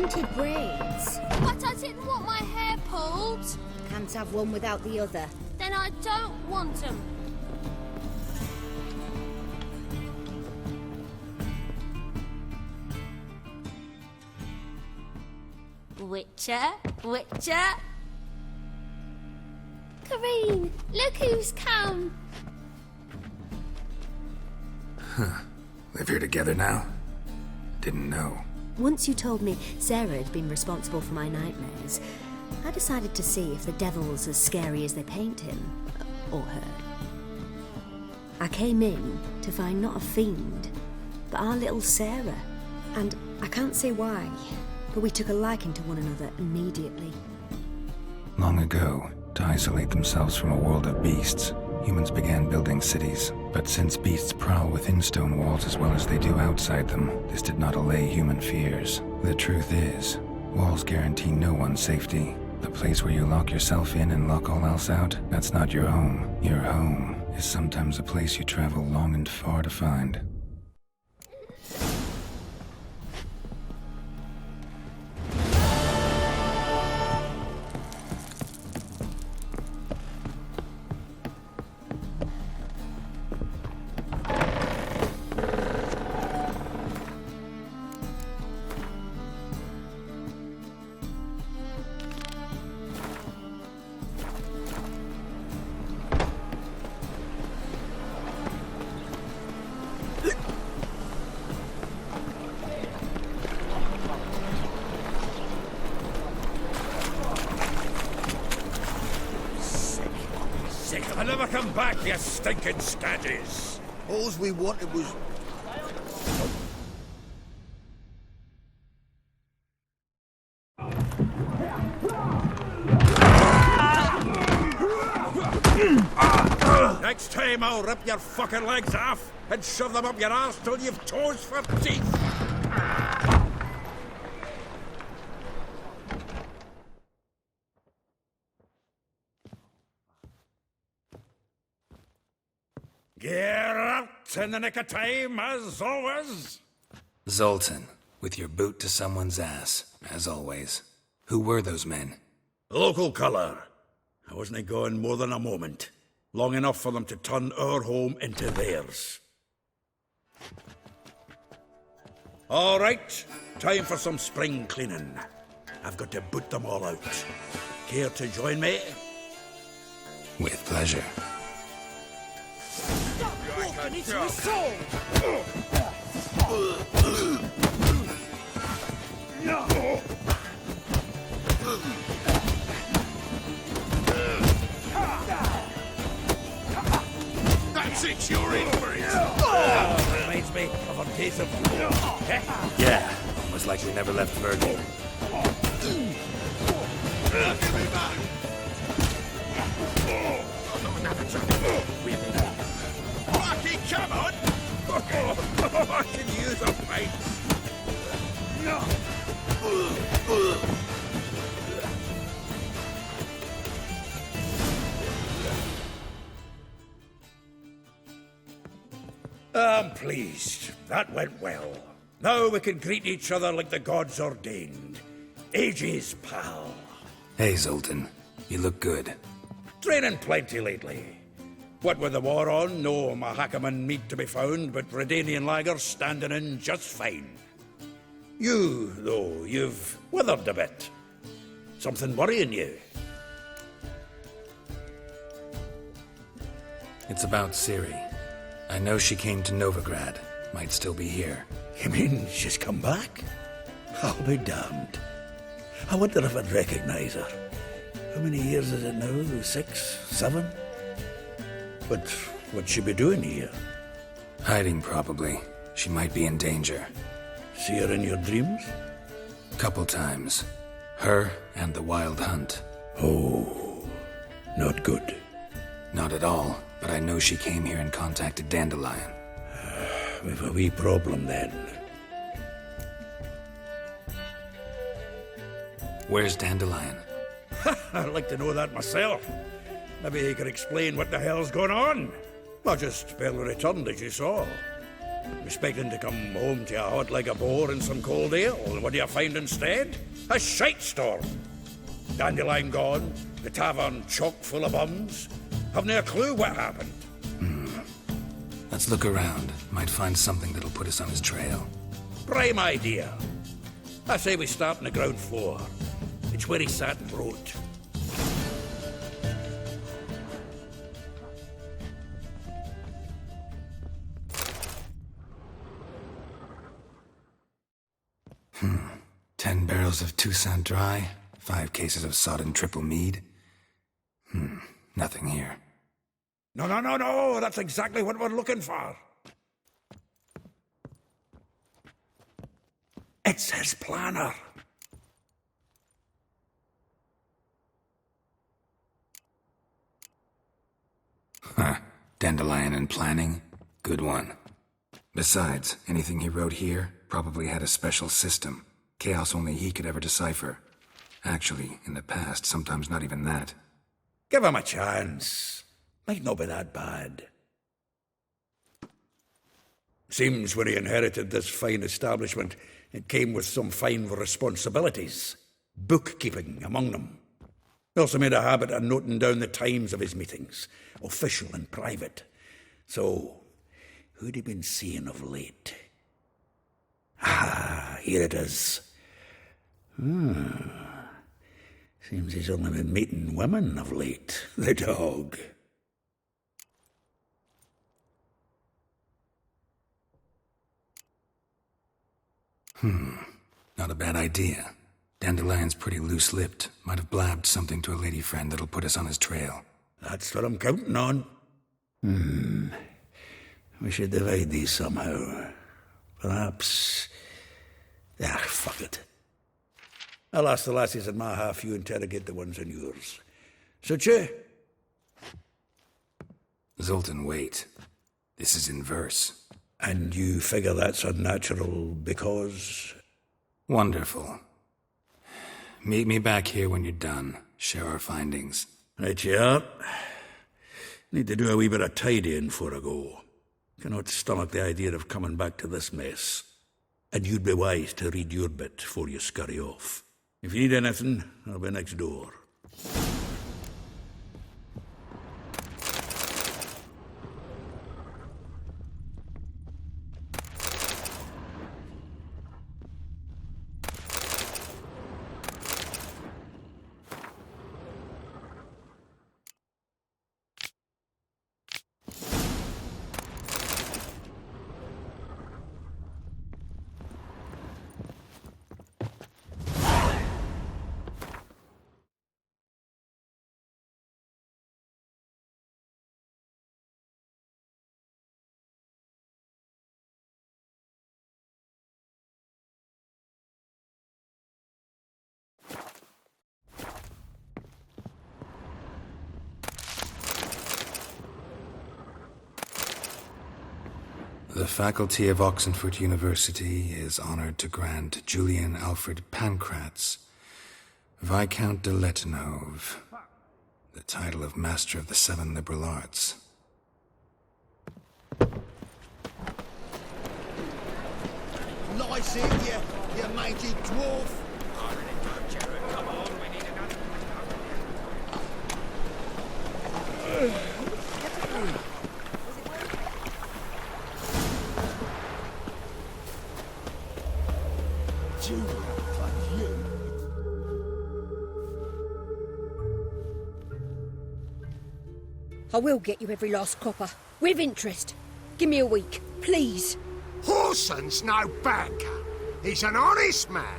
pointed braids. But I didn't want my hair pulled. Can't have one without the other. Then I don't want them. Witcher, Witcher. Kareen, look who's come. Live here together now? Didn't know. Once you told me Sarah had been responsible for my nightmares, I decided to see if the devil's as scary as they paint him. Or her. I came in to find not a fiend, but our little Sarah. And I can't say why, but we took a liking to one another immediately. Long ago, to isolate themselves from a world of beasts, humans began building cities. But since beasts prowl within stone walls as well as they do outside them, this did not allay human fears. The truth is, walls guarantee no one's safety. The place where you lock yourself in and lock all else out, that's not your home. Your home is sometimes a place you travel long and far to find. I never come back, you stinking scadges! Alls we wanted was... Next time I'll rip your fucking legs off and shove them up your arse till you've toes for teeth! Geralt, in the nick of time, as always. Zoltan, with your boot to someone's ass, as always. Who were those men? Local colour. I wasn't gone more than a moment. Long enough for them to turn our home into theirs. All right, time for some spring cleaning. I've got to boot them all out. Care to join me? With pleasure. Walking into his soul. That's it, you're in for it. Reminds me of a case of... Yeah, almost like we never left Virgil. Rocky, come on! I can use a pipe. I'm pleased. That went well. Now we can greet each other like the gods ordained. Ages, pal. Hey, Zoltan. You look good. Training plenty lately. What with the war on, no Mahakaman meat to be found, but Redanian lagers standing in just fine. You, though, you've withered a bit. Something worrying you? It's about Ciri. I know she came to Novigrad. Might still be here. You mean she's come back? I'll be damned. I wonder if I'd recognize her. How many years is it now? 6, 7? But what'd she be doing here? Hiding, probably. She might be in danger. See her in your dreams? Couple times. Her and the Wild Hunt. Oh, not good. Not at all, but I know she came here and contacted Dandelion. We've a wee problem then. Where's Dandelion? I'd like to know that myself. Maybe he could explain what the hell's going on. I just barely returned, as you saw. Expecting to come home to a hot like a boar and some cold ale, and what do you find instead? A shite storm. Dandelion gone, the tavern chock full of bums. Haven't a clue what happened. Let's look around. Might find something that'll put us on his trail. Prime idea. I say we start on the ground floor. It's where he sat and wrote. Hmm. 10 barrels of Toussaint Dry, 5 cases of sodden triple mead. Nothing here. No, that's exactly what we're looking for. It's his planner. Huh. Dandelion and planning? Good one. Besides, anything he wrote here probably had a special system. Chaos only he could ever decipher. Actually, in the past, sometimes not even that. Give him a chance. Might not be that bad. Seems when he inherited this fine establishment, it came with some fine responsibilities. Bookkeeping among them. He also made a habit of noting down the times of his meetings, official and private. So, who'd he been seeing of late? Ah, here it is. Seems he's only been meeting women of late, the dog. Not a bad idea. Dandelion's pretty loose-lipped. Might have blabbed something to a lady friend that'll put us on his trail. That's what I'm counting on. We should divide these somehow. Perhaps... fuck it. I'll ask the lassies in my half, you interrogate the ones in yours. Suit you? Zoltan, wait. This is in verse. And you figure that's unnatural because... Wonderful. Meet me back here when you're done. Share our findings. Right you are. Need to do a wee bit of tidying before I go. Cannot stomach the idea of coming back to this mess. And you'd be wise to read your bit before you scurry off. If you need anything, I'll be next door. The faculty of Oxenford University is honored to grant Julian Alfred Pancratz, Viscount de Letenhove, the title of Master of the Seven Liberal Arts. Lice it, you mangy dwarf! Come on, we need another. I will get you every last copper, with interest. Give me a week, please. Horson's no banker. He's an honest man.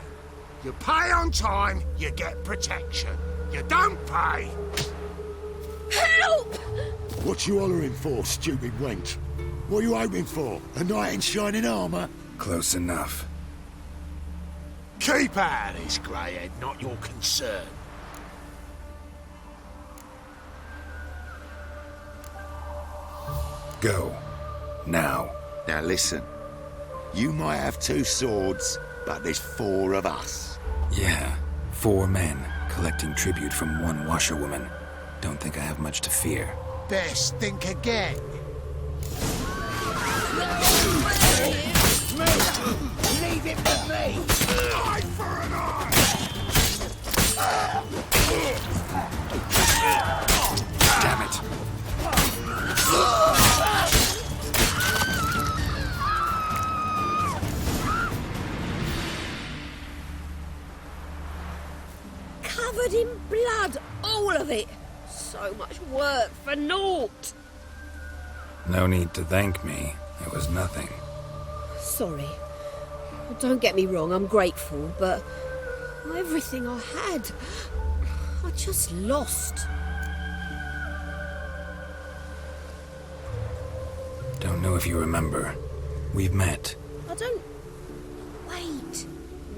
You pay on time, you get protection. You don't pay... Help! What you hollering for, stupid wench? What are you hoping for? A knight in shining armour? Close enough. Keep out of this, greyhead, not your concern. Go. Now. Now listen. You might have 2 swords, but there's 4 of us. Yeah, 4 men collecting tribute from 1 washerwoman. Don't think I have much to fear. Best think again. Covered in blood, all of it. So much work for naught. No need to thank me. It was nothing. Sorry. Don't get me wrong, I'm grateful, but everything I had, I just lost. Don't know if you remember. We've met. I don't...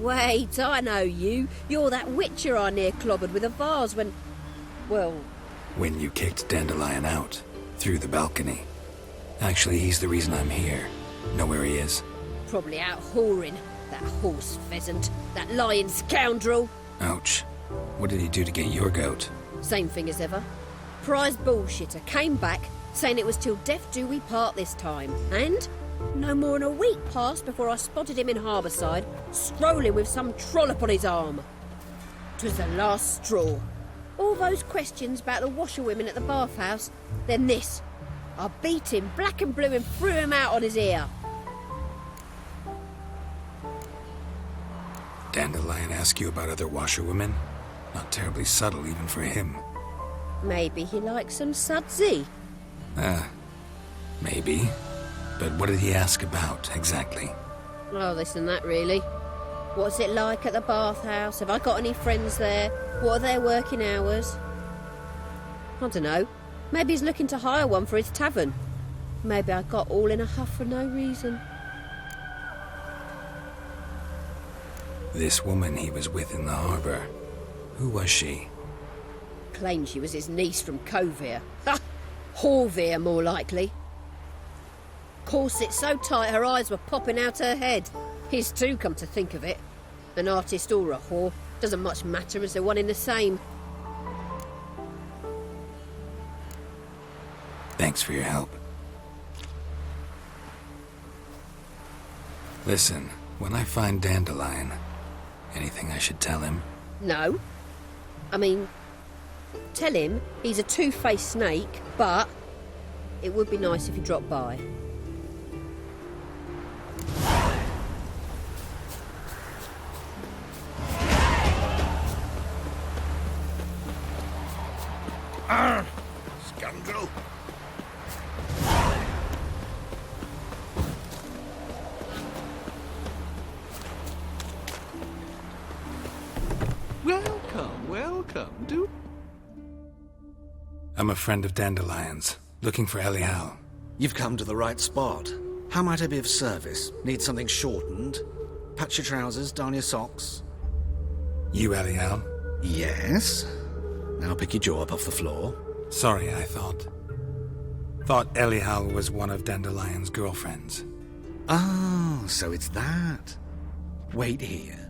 Wait, I know you. You're that witcher I near clobbered with a vase when... Well... When you kicked Dandelion out. Through the balcony. Actually, he's the reason I'm here. Know where he is? Probably out whoring. That horse pheasant. That lying scoundrel. Ouch. What did he do to get your goat? Same thing as ever. Prize bullshitter came back, saying it was till death do we part this time. And... no more than a week passed before I spotted him in Harbourside, strolling with some trollop on his arm. 'Twas the last straw. All those questions about the washerwomen at the bathhouse, then this. I beat him black and blue and threw him out on his ear. Dandelion ask you about other washerwomen? Not terribly subtle even for him. Maybe he likes some sudsy. Maybe. But what did he ask about, exactly? Oh, this and that, really. What's it like at the bathhouse? Have I got any friends there? What are their working hours? I don't know. Maybe he's looking to hire one for his tavern. Maybe I got all in a huff for no reason. This woman he was with in the harbour. Who was she? Claimed she was his niece from Kovir. Ha! Horvir, more likely. Corset so tight her eyes were popping out her head. His too, come to think of it. An artist or a whore. Doesn't much matter as they're one in the same. Thanks for your help. Listen, when I find Dandelion, anything I should tell him? No. I mean, tell him he's a two-faced snake, but it would be nice if he dropped by. Scoundrel. Welcome. Do... I'm a friend of Dandelion's, looking for Elial. You've come to the right spot. How might I be of service? Need something shortened? Patch your trousers, darn your socks. You Elial? Yes. Now pick your jaw up off the floor. Sorry, I thought Elial was one of Dandelion's girlfriends. Oh, so it's that. Wait here.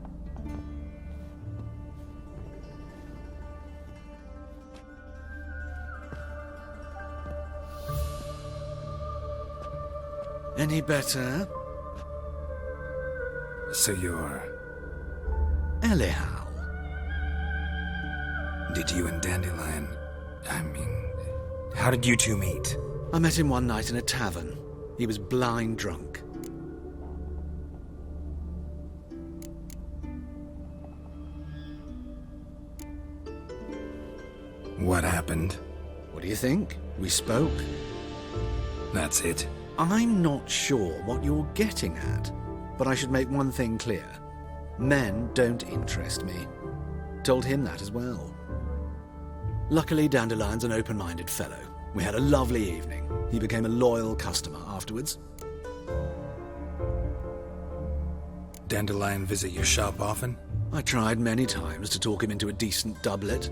Any better? So you're... Elial. Did you and Dandelion... how did you two meet? I met him one night in a tavern. He was blind drunk. What happened? What do you think? We spoke. That's it. I'm not sure what you're getting at, but I should make one thing clear. Men don't interest me. Told him that as well. Luckily, Dandelion's an open-minded fellow. We had a lovely evening. He became a loyal customer afterwards. Dandelion visit your shop often? I tried many times to talk him into a decent doublet.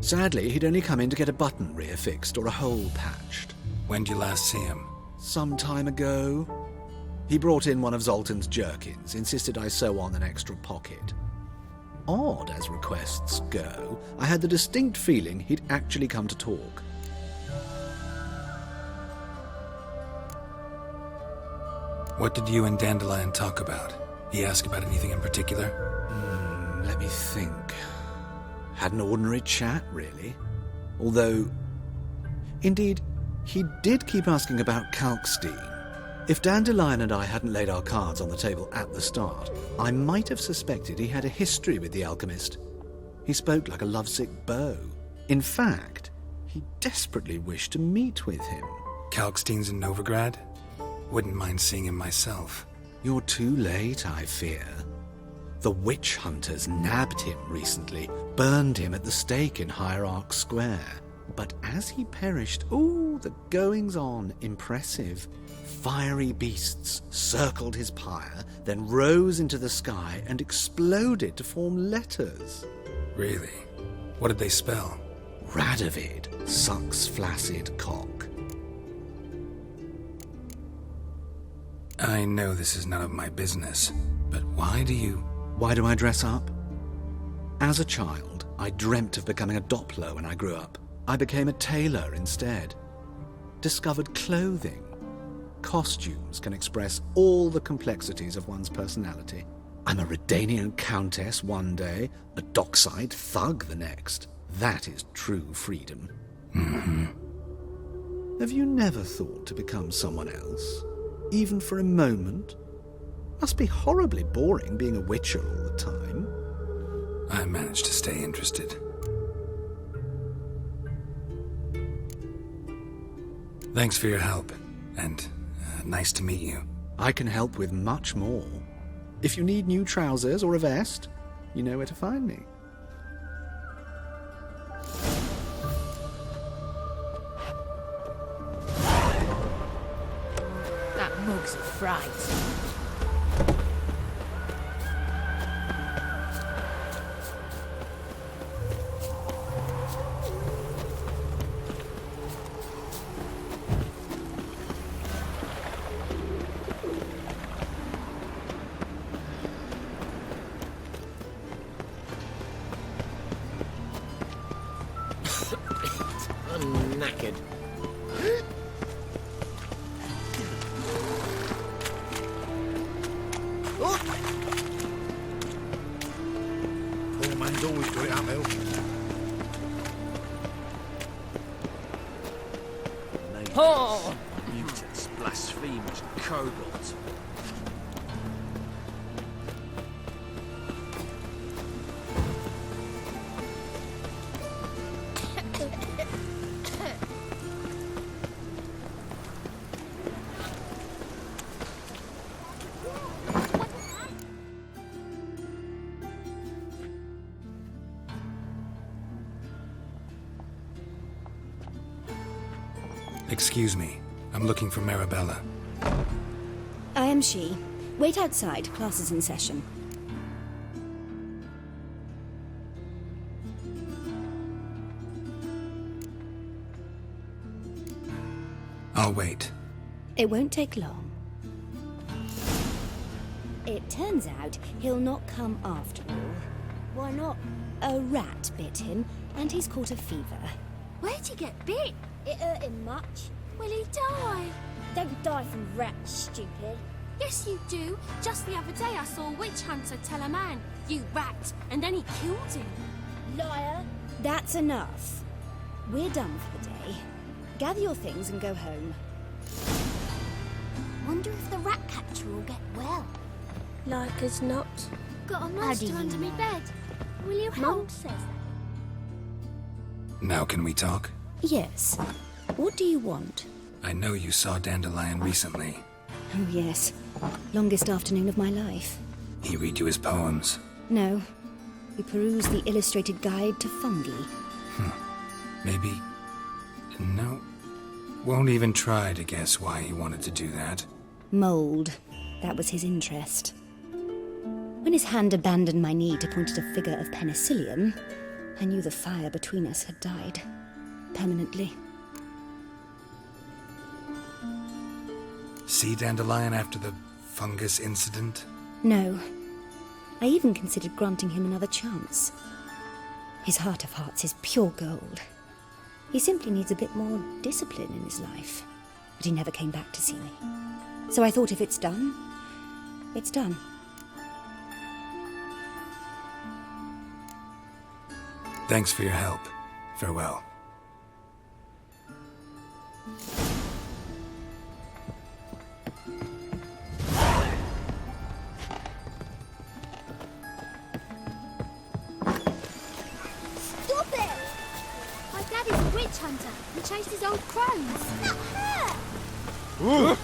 Sadly, he'd only come in to get a button rear fixed or a hole patched. When did you last see him? Some time ago. He brought in one of Zoltan's jerkins, insisted I sew on an extra pocket. Odd as requests go, I had the distinct feeling he'd actually come to talk. What did you and Dandelion talk about? He asked about anything in particular? Let me think. Had an ordinary chat, really. Although, indeed, he did keep asking about Kalkstein. If Dandelion and I hadn't laid our cards on the table at the start, I might have suspected he had a history with the alchemist. He spoke like a lovesick beau. In fact, he desperately wished to meet with him. Kalkstein's in Novigrad? Wouldn't mind seeing him myself. You're too late, I fear. The witch hunters nabbed him recently, burned him at the stake in Hierarch Square. But as he perished, the goings-on impressive. Fiery beasts circled his pyre, then rose into the sky and exploded to form letters. Really? What did they spell? Radovid sucks flaccid cock. I know this is none of my business, but why do I dress up? As a child, I dreamt of becoming a Doppler when I grew up. I became a tailor instead. Discovered clothing. Costumes can express all the complexities of one's personality. I'm a Redanian countess one day, a dockside thug the next. That is true freedom. Mm-hmm. Have you never thought to become someone else? Even for a moment? Must be horribly boring being a witcher all the time. I managed to stay interested. Thanks for your help, and nice to meet you. I can help with much more. If you need new trousers or a vest, you know where to find me. That mug's a fright. I'm knackered. Poor man's always got it uphill. Oh! Mutants, blasphemers, kobolds. Excuse me. I'm looking for Marabella. I am she. Wait outside. Class is in session. I'll wait. It won't take long. It turns out he'll not come after all. Why not? A rat bit him, and he's caught a fever. Where'd he get bit? It hurt him much. Will he die? Don't die from rats, stupid. Yes, you do. Just the other day I saw a witch hunter tell a man, "You rat," and then he killed him. Liar. That's enough. We're done for the day. Gather your things and go home. Wonder if the rat catcher will get well. Like as not. Got a do monster you under know? me bed. Will you Mum help? says Now can we talk? Yes. What do you want? I know you saw Dandelion recently. Oh, yes. Longest afternoon of my life. He read you his poems. No. We perused the illustrated guide to fungi. Maybe... No. Won't even try to guess why he wanted to do that. Mold. That was his interest. When his hand abandoned my knee to point at a figure of penicillium, I knew the fire between us had died. Permanently. See Dandelion after the fungus incident? No. I even considered granting him another chance. His heart of hearts is pure gold. He simply needs a bit more discipline in his life. But he never came back to see me. So I thought if it's done, it's done. Thanks for your help. Farewell. hunter and chased his old crows. That hurt! Ooh.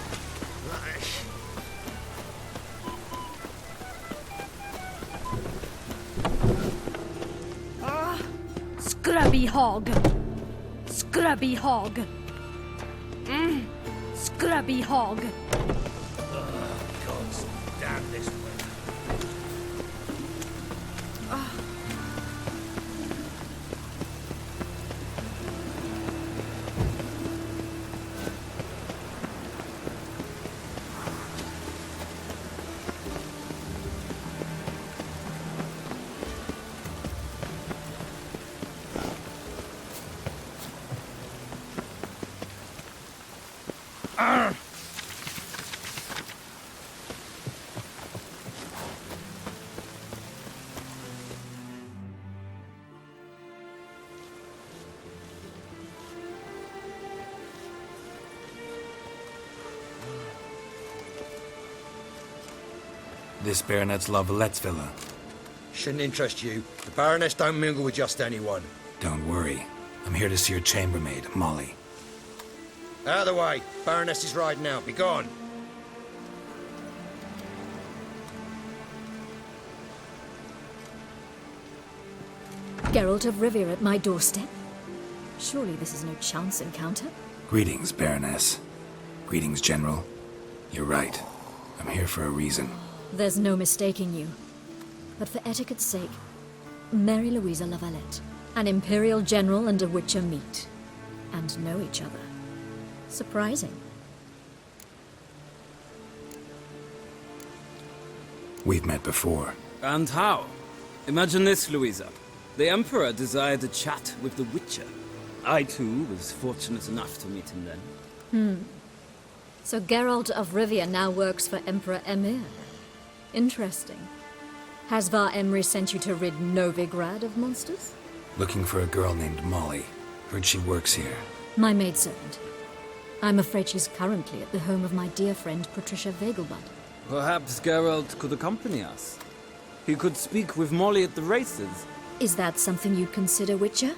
Scrubby hog. Scrubby hog. Scrubby hog. Gods, damn this way. This baronet's Lavallette's villa. Shouldn't interest you. The Baroness don't mingle with just anyone. Don't worry. I'm here to see your chambermaid, Molly. Out of the way. Baroness is riding out. Be gone. Geralt of Rivia at my doorstep? Surely this is no chance encounter? Greetings, Baroness. Greetings, General. You're right. I'm here for a reason. There's no mistaking you. But for etiquette's sake, Mary Louisa Lavalette, an Imperial General and a Witcher meet, and know each other. Surprising. We've met before. And how? Imagine this, Louisa. The Emperor desired a chat with the Witcher. I, too, was fortunate enough to meet him then. So Geralt of Rivia now works for Emperor Emir. Interesting. Has Var Emry sent you to rid Novigrad of monsters? Looking for a girl named Molly. Heard she works here. My maidservant. I'm afraid she's currently at the home of my dear friend Patricia Vegelbud. Perhaps Geralt could accompany us. He could speak with Molly at the races. Is that something you'd consider, Witcher?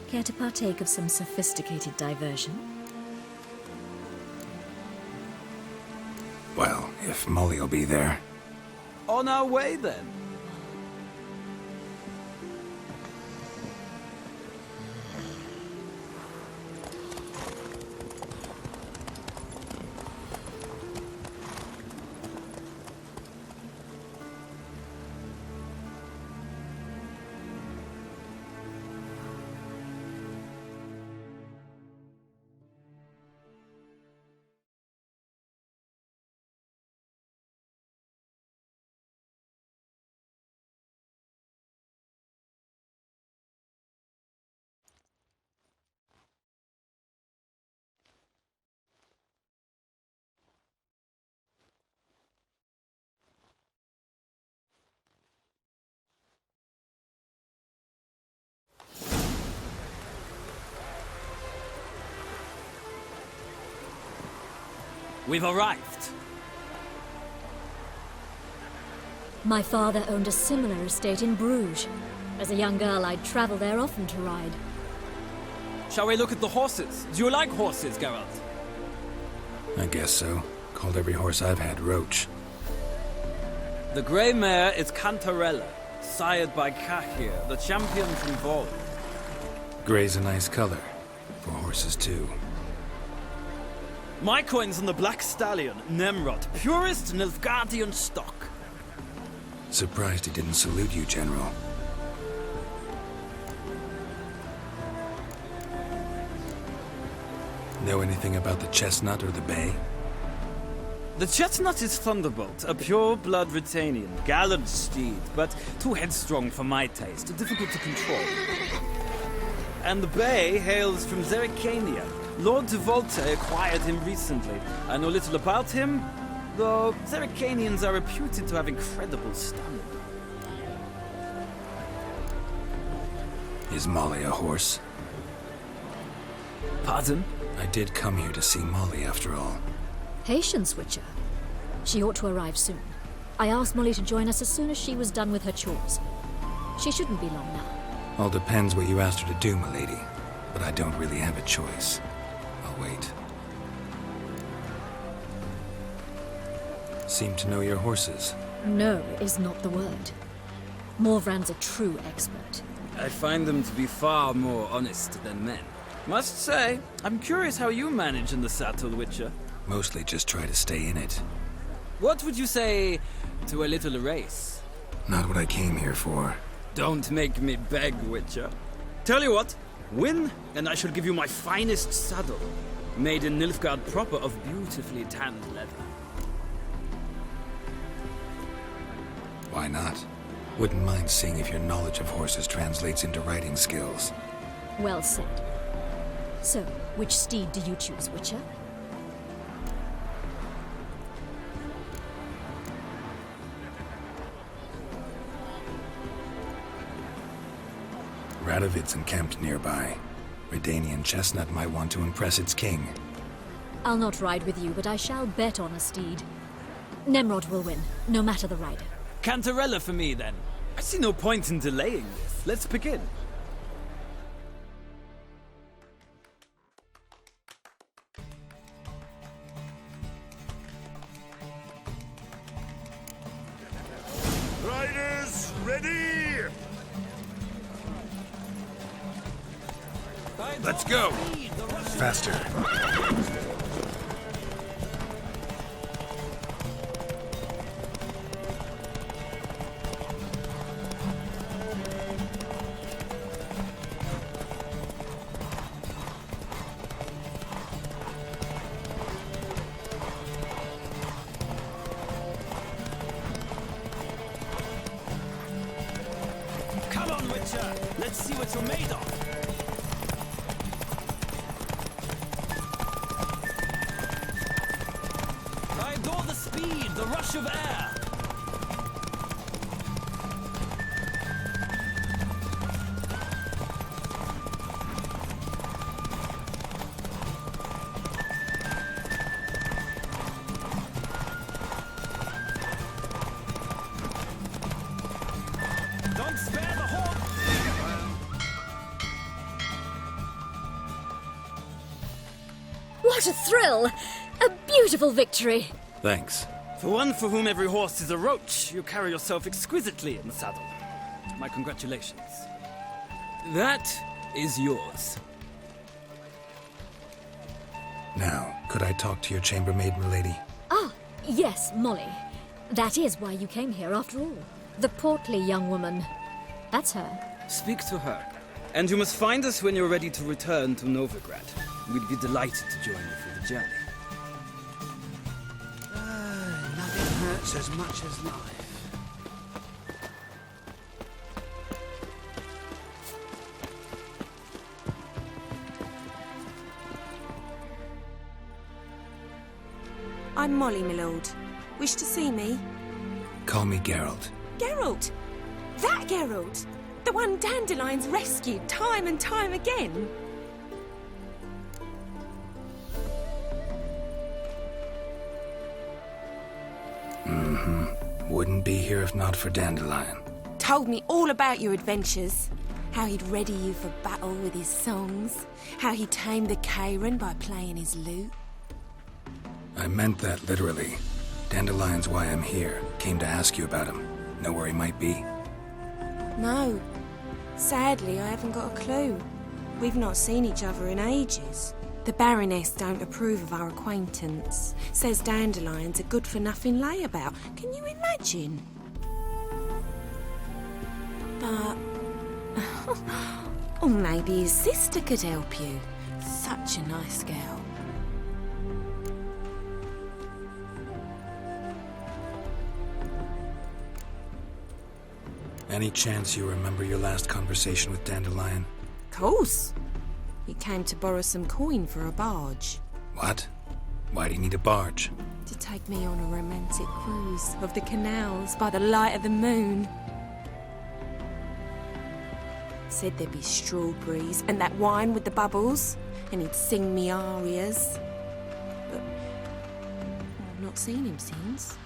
Care to partake of some sophisticated diversion? Well, if Molly'll be there. On our way, then. We've arrived. My father owned a similar estate in Bruges. As a young girl, I'd travel there often to ride. Shall we look at the horses? Do you like horses, Geralt? I guess so. Called every horse I've had Roach. The grey mare is Cantarella, sired by Cahir, the champion from Vol. Grey's a nice color. For horses, too. My coin's on the black stallion, Nemrod, purest Nilfgaardian stock. Surprised he didn't salute you, General. Know anything about the chestnut or the bay? The chestnut is Thunderbolt, a pure-blood Retanian, gallant steed, but too headstrong for my taste, difficult to control. And the bay hails from Zerrikania. Lord de Volte acquired him recently. I know little about him, though Zerrikanians are reputed to have incredible stamina. Is Molly a horse? Pardon? I did come here to see Molly, after all. Patience, Witcher. She ought to arrive soon. I asked Molly to join us as soon as she was done with her chores. She shouldn't be long now. All depends what you asked her to do, milady. but I don't really have a choice. I'll wait. Seem to know your horses. No is not the word. Morvran's a true expert. I find them to be far more honest than men. Must say, I'm curious how you manage in the saddle, Witcher. Mostly just try to stay in it. What would you say to a little race? Not what I came here for. Don't make me beg, Witcher. Tell you what, win, and I shall give you my finest saddle. Made in Nilfgaard proper of beautifully tanned leather. Why not? Wouldn't mind seeing if your knowledge of horses translates into riding skills. Well said. So, which steed do you choose, Witcher? Radovid's encamped nearby. Redanian chestnut might want to impress its king. I'll not ride with you, but I shall bet on a steed. Nemrod will win, no matter the rider. Cantarella for me, then. I see no point in delaying this. Let's begin. Riders, ready! Let's go! Faster. Come on, Witcher! Let's see what you're made of! I adore the speed, the rush of air! Don't spare the horse! What a thrill! A beautiful victory! Thanks. For one for whom every horse is a roach, you carry yourself exquisitely in the saddle. My congratulations. That is yours. Now, could I talk to your chambermaid, milady? Ah, yes, Molly. That is why you came here after all. The portly young woman. That's her. Speak to her. And you must find us when you're ready to return to Novigrad. We'd be delighted to join you for the journey. Nothing hurts as much as life. I'm Molly, my lord. Wish to see me? Call me Geralt. Geralt! That Geralt! The one Dandelion's rescued time and time again! Wouldn't be here if not for Dandelion. Told me all about your adventures. How he'd ready you for battle with his songs. How he tamed the Kairan by playing his lute. I meant that literally. Dandelion's why I'm here. Came to ask you about him. Know where he might be? No. Sadly, I haven't got a clue. We've not seen each other in ages. The Baroness don't approve of our acquaintance. Says Dandelion's a good-for-nothing layabout. Can you imagine? But... or maybe his sister could help you. Such a nice girl. Any chance you remember your last conversation with Dandelion? Course. He came to borrow some coin for a barge. What? Why do you need a barge? To take me on a romantic cruise of the canals by the light of the moon. Said there'd be strawberries and that wine with the bubbles, and he'd sing me arias. But I've not seen him since.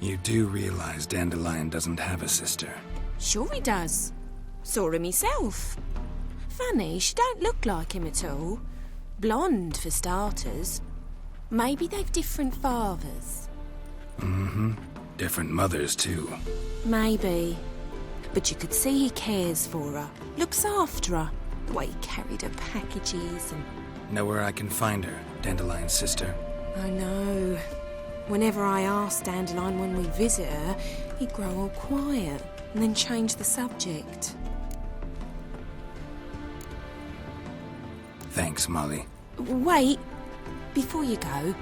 You do realize Dandelion doesn't have a sister. Sure he does. Saw her myself. Funny, she don't look like him at all. Blonde, for starters. Maybe they've different fathers. Mm-hmm. Different mothers, too. Maybe. But you could see he cares for her. Looks after her. The way he carried her packages and... Know where I can find her, Dandelion's sister? I know. Whenever I ask Dandelion when we visit her, he'd grow all quiet and then change the subject. Thanks, Molly. Wait. Before you go,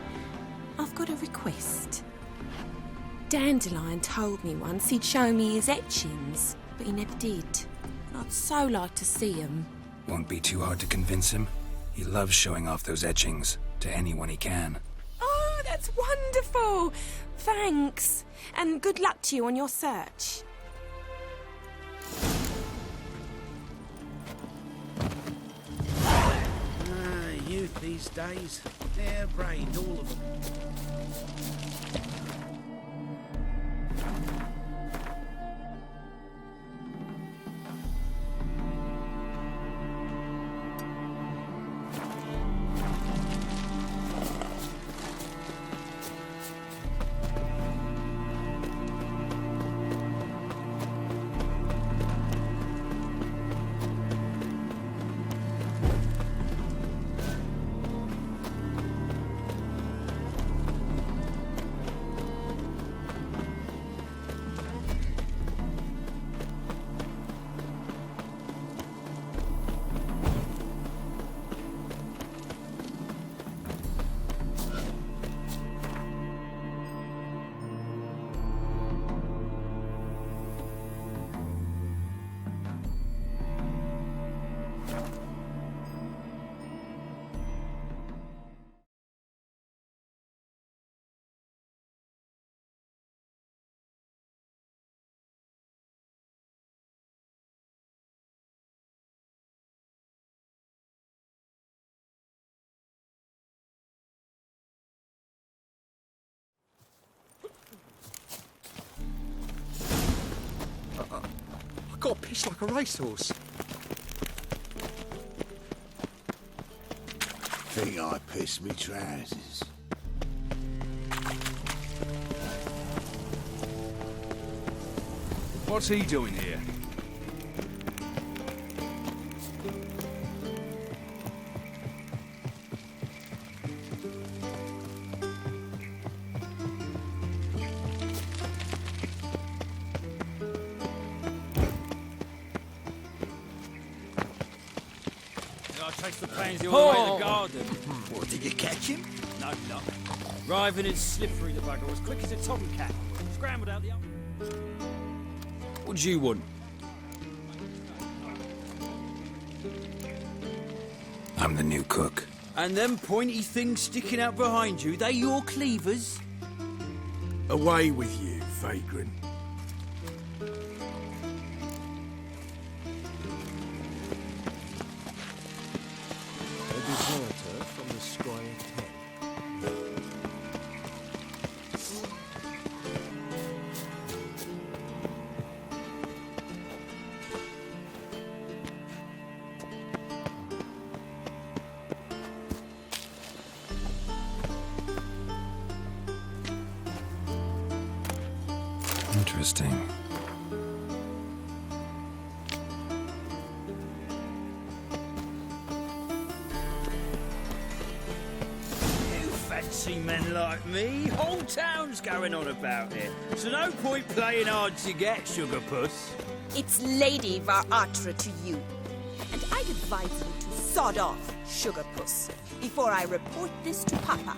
I've got a request. Dandelion told me once he'd show me his etchings, but he never did. I'd so like to see them. Won't be too hard to convince him. He loves showing off those etchings to anyone he can. Oh, that's wonderful! Thanks. And good luck to you on your search. Youth these days, hair-brained, all of them. I got pissed like a racehorse. Think I pissed me trousers. What's he doing here? The pansy all the way to the garden. What, did you catch him? No, not. Driving it slippery, the bugger, as quick as a tomcat. Scrambled out the other. What do you want? I'm the new cook. And them pointy things sticking out behind you, they your cleavers? Away with you, vagrant. Interesting. You fancy men like me? Whole town's going on about it. So no point playing hard to get, sugar puss. It's Lady Varatra to you. And I'd advise you to sod off, sugar puss, before I report this to Papa.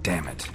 Damn it.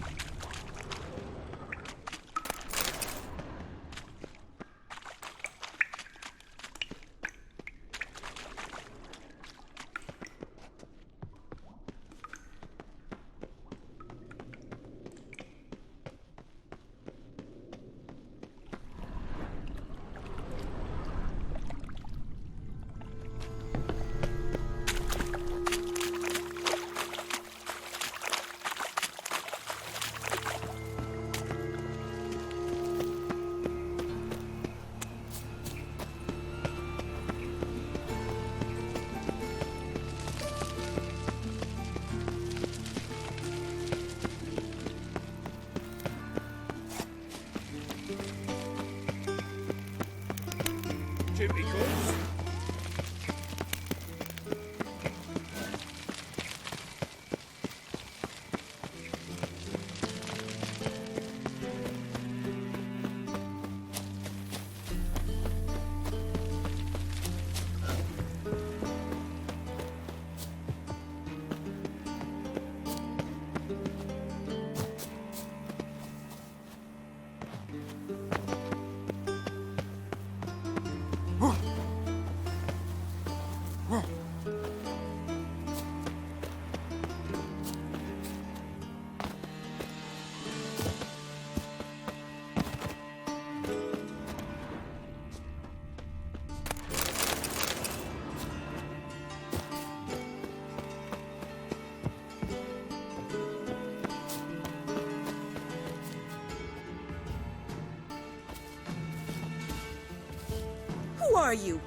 Who are you?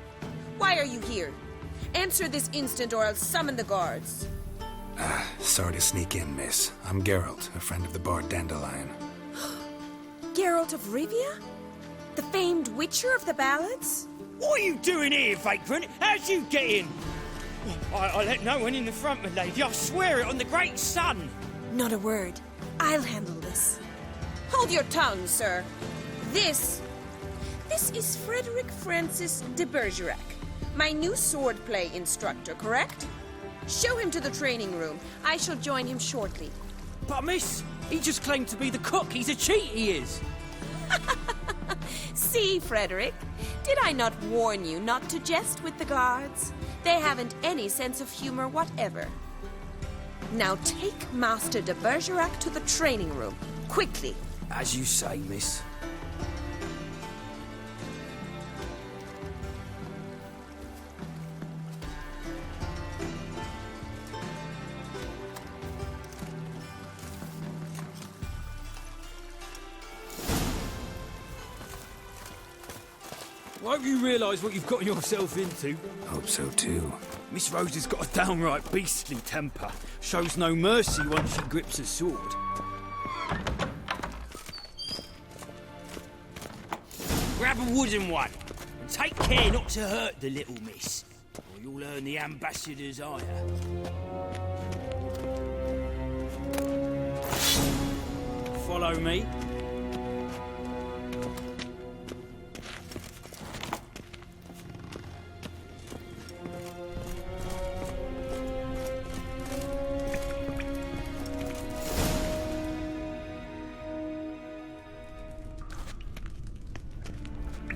Why are you here? Answer this instant or I'll summon the guards. Sorry to sneak in, miss. I'm Geralt, a friend of the bard Dandelion. Geralt of Rivia? The famed witcher of the ballads? What are you doing here, vagrant? How'd you get in? I let no one in the front, my lady. I swear it on the great sun. Not a word. I'll handle this. Hold your tongue, sir. This is Frederick Francis de Bergerac, my new swordplay instructor, correct? Show him to the training room. I shall join him shortly. But miss, he just claimed to be the cook. He's a cheat, he is. See, Frederick, did I not warn you not to jest with the guards? They haven't any sense of humor whatever. Now take Master de Bergerac to the training room, quickly. As you say, miss. Won't you realise what you've gotten yourself into? Hope so too. Miss Rose has got a downright beastly temper. Shows no mercy once she grips a sword. Grab a wooden one, and take care not to hurt the little miss, or you'll earn the ambassador's ire. Follow me.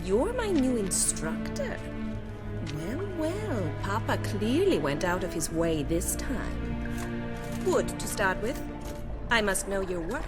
You're my new instructor. Well, well, Papa clearly went out of his way this time. Wood, to start with. I must know your worth.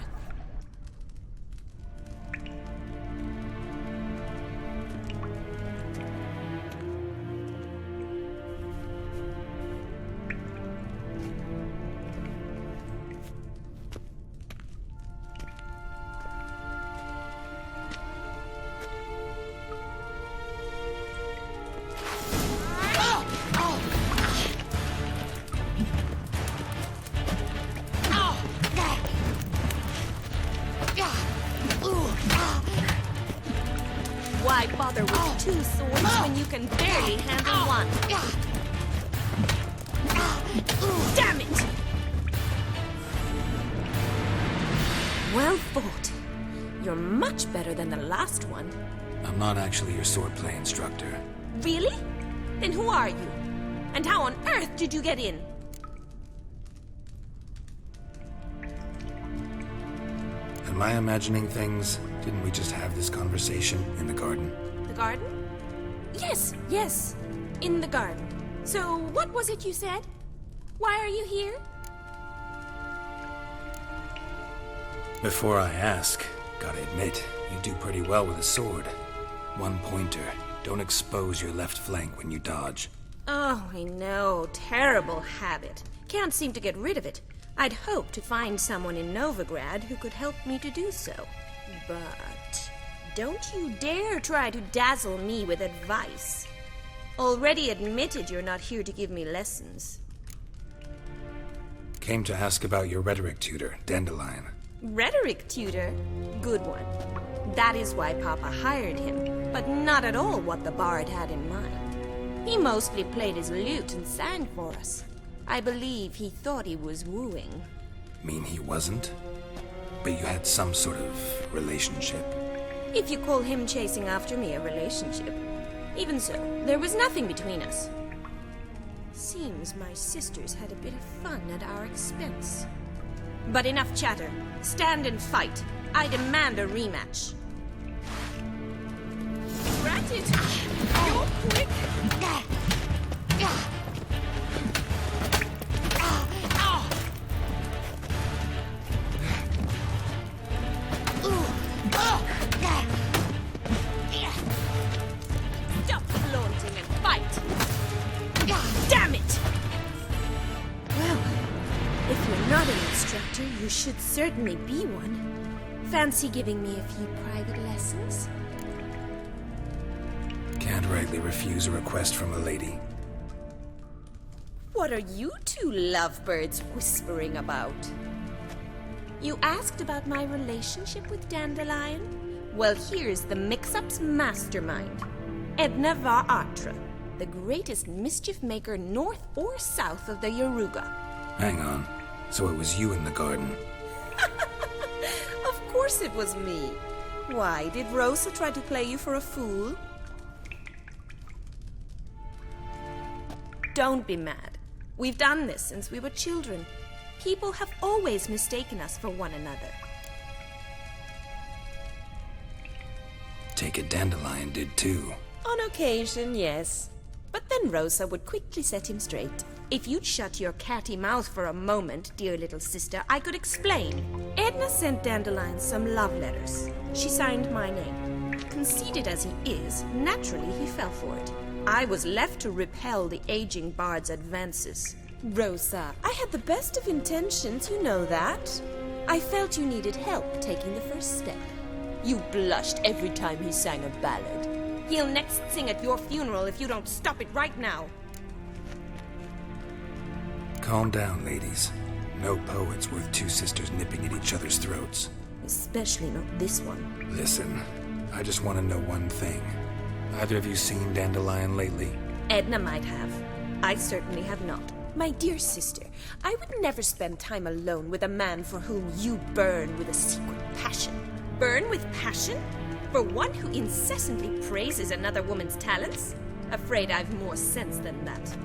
Why bother with two swords when you can barely handle one? Damn it! Well fought. You're much better than the last one. I'm not actually your swordplay instructor. Really? Then who are you? And how on earth did you get in? Am I imagining things? Didn't we just have this conversation in the garden? The garden? Yes, yes. In the garden. So, what was it you said? Why are you here? Before I ask, gotta admit, you do pretty well with a sword. One pointer. Don't expose your left flank when you dodge. Oh, I know. Terrible habit. Can't seem to get rid of it. I'd hoped to find someone in Novigrad who could help me to do so. But don't you dare try to dazzle me with advice. Already admitted you're not here to give me lessons. Came to ask about your rhetoric tutor, Dandelion. Rhetoric tutor? Good one. That is why Papa hired him, but not at all what the bard had in mind. He mostly played his lute and sang for us. I believe he thought he was wooing. Mean he wasn't? But you had some sort of relationship? If you call him chasing after me a relationship. Even so, there was nothing between us. Seems my sisters had a bit of fun at our expense. But enough chatter. Stand and fight. I demand a rematch. Rat it! You're quick! Stop flaunting and fight! Damn it! Well, if you're not an instructor, you should certainly be one. Fancy giving me a few private lessons? Can't rightly refuse a request from a lady. What are you two lovebirds whispering about? You asked about my relationship with Dandelion? Well, here's the mix-up's mastermind. Edna va Atra, the greatest mischief maker north or south of the Yaruga. Hang on. So it was you in the garden? Of course it was me. Why, did Rosa try to play you for a fool? Don't be mad. We've done this since we were children. People have always mistaken us for one another. Take it Dandelion did too. On occasion, yes. But then Rosa would quickly set him straight. If you'd shut your catty mouth for a moment, dear little sister, I could explain. Edna sent Dandelion some love letters. She signed my name. Conceited as he is, naturally he fell for it. I was left to repel the aging bard's advances. Rosa, I had the best of intentions, you know that. I felt you needed help taking the first step. You blushed every time he sang a ballad. He'll next sing at your funeral if you don't stop it right now. Calm down, ladies. No poet's worth two sisters nipping at each other's throats. Especially not this one. Listen, I just want to know one thing. Either of you seen Dandelion lately? Edna might have. I certainly have not. My dear sister, I would never spend time alone with a man for whom you burn with a secret passion. Burn with passion? For one who incessantly praises another woman's talents? Afraid I've more sense than that.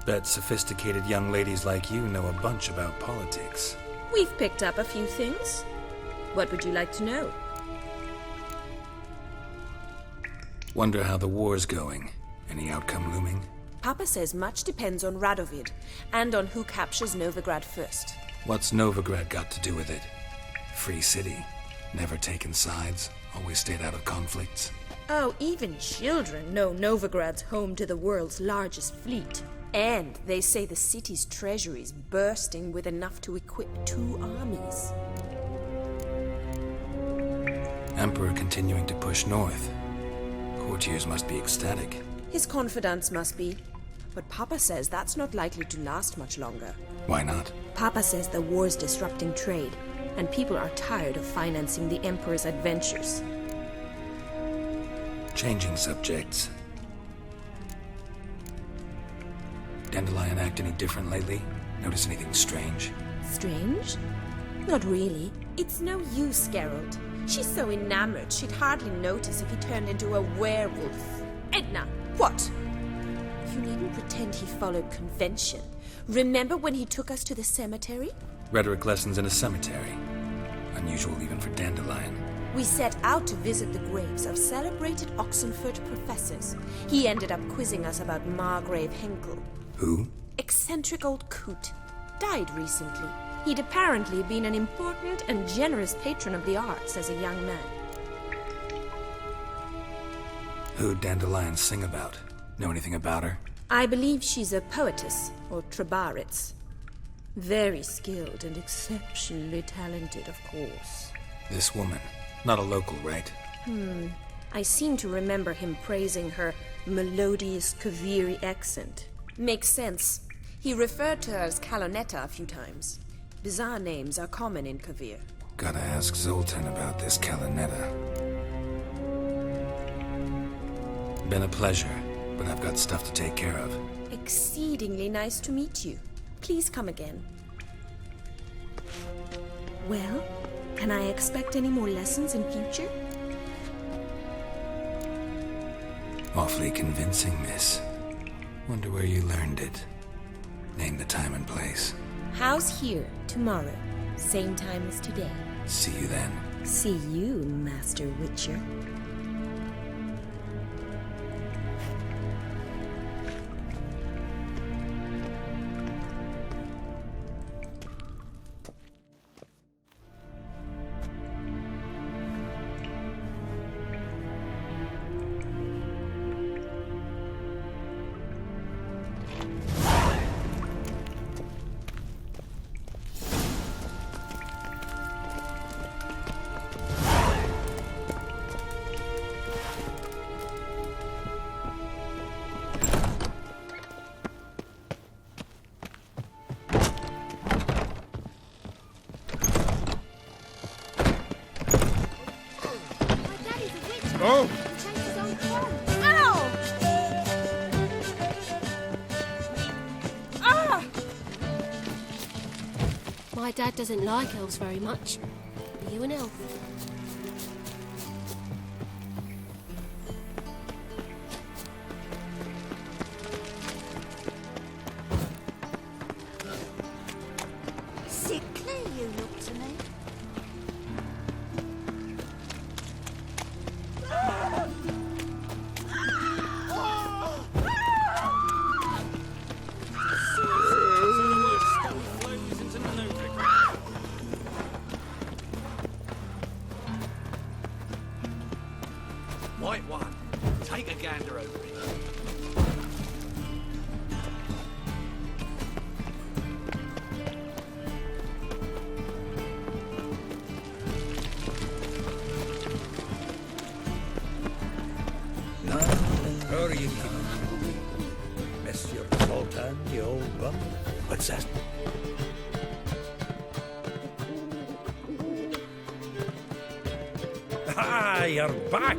Bet sophisticated young ladies like you know a bunch about politics. We've picked up a few things. What would you like to know? Wonder how the war's going. Any outcome looming? Papa says much depends on Radovid, and on who captures Novigrad first. What's Novigrad got to do with it? Free city. Never taken sides. Always stayed out of conflicts. Oh, even children know Novigrad's home to the world's largest fleet. And they say the city's treasury's bursting with enough to equip 2 armies. Emperor continuing to push north. Courtiers must be ecstatic. His confidants must be. But Papa says that's not likely to last much longer. Why not? Papa says the war's disrupting trade, and people are tired of financing the Emperor's adventures. Changing subjects. Dandelion act any different lately? Notice anything strange? Strange? Not really. It's no use, Geralt. She's so enamored she'd hardly notice if he turned into a werewolf. Edna, what? You needn't pretend he followed convention. Remember when he took us to the cemetery? Rhetoric lessons in a cemetery. Unusual even for Dandelion. We set out to visit the graves of celebrated Oxenford professors. He ended up quizzing us about Margrave Henkel. Who? Eccentric old coot. Died recently. He'd apparently been an important and generous patron of the arts as a young man. Who'd Dandelion sing about? Know anything about her? I believe she's a poetess, or trabaritz. Very skilled and exceptionally talented, of course. This woman. Not a local, right? I seem to remember him praising her melodious Kaviri accent. Makes sense. He referred to her as Calonetta a few times. Bizarre names are common in Kavir. Gotta ask Zoltan about this Calonetta. Been a pleasure, but I've got stuff to take care of. Exceedingly nice to meet you. Please come again. Well, can I expect any more lessons in future? Awfully convincing, miss. Wonder where you learned it. Name the time and place. House here, tomorrow. Same time as today. See you then. See you, Master Witcher. Oh! Ow! Ah! My dad doesn't like elves very much. Are you an elf? Sickly, you look to me. White one, take a gander over it. How are you keeping? Monsieur Zoltan, you old bum? What's that? Ah, you're back!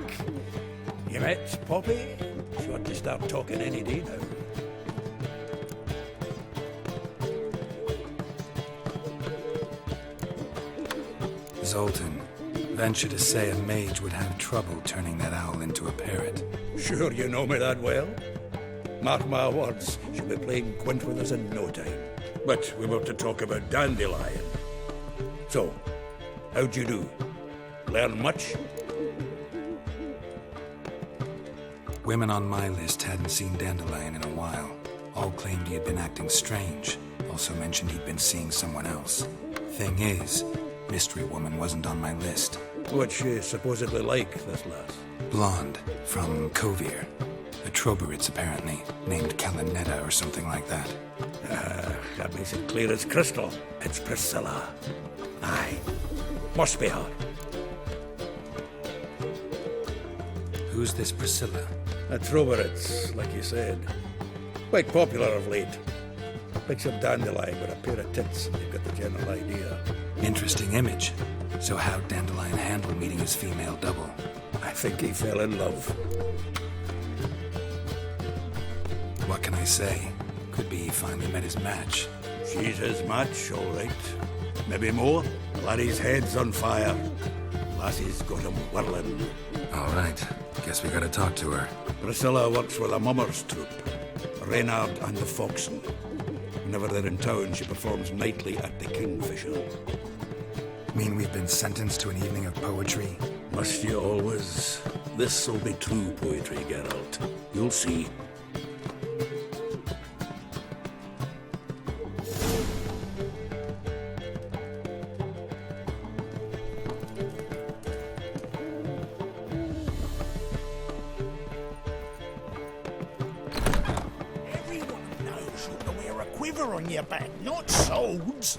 You met Poppy? She ought to start talking any day now. Zoltan, venture to say a mage would have trouble turning that owl into a parrot. Sure you know me that well? Mark my words, she'll be playing quint with us in no time. But we want to talk about Dandelion. So, how'd you do? Learn much? Women on my list hadn't seen Dandelion in a while. All claimed he had been acting strange. Also mentioned he'd been seeing someone else. Thing is, Mystery Woman wasn't on my list. What's she supposedly like, this lass? Blonde, from Kovir. A Troberitz, apparently, named Calonetta or something like that. That makes it clear as crystal. It's Priscilla. Aye. Must be her. Who's this Priscilla? A Troberitz, like you said. Quite popular of late. Picture Dandelion with a pair of tits, and you've got the general idea. Interesting image. So how'd Dandelion handle meeting his female double? I think he fell in love. What can I say? Could be he finally met his match. She's his match, all right. Maybe more. Laddie's head's on fire. Lassie's got him whirling. All right. Guess we gotta talk to her. Priscilla works with a mummers troupe. Reynard and the Foxen. Whenever they're in town, she performs nightly at the Kingfisher. Mean we've been sentenced to an evening of poetry? Must you always? This'll be true poetry, Geralt. You'll see. Everyone knows you can wear a quiver on your back, not swords.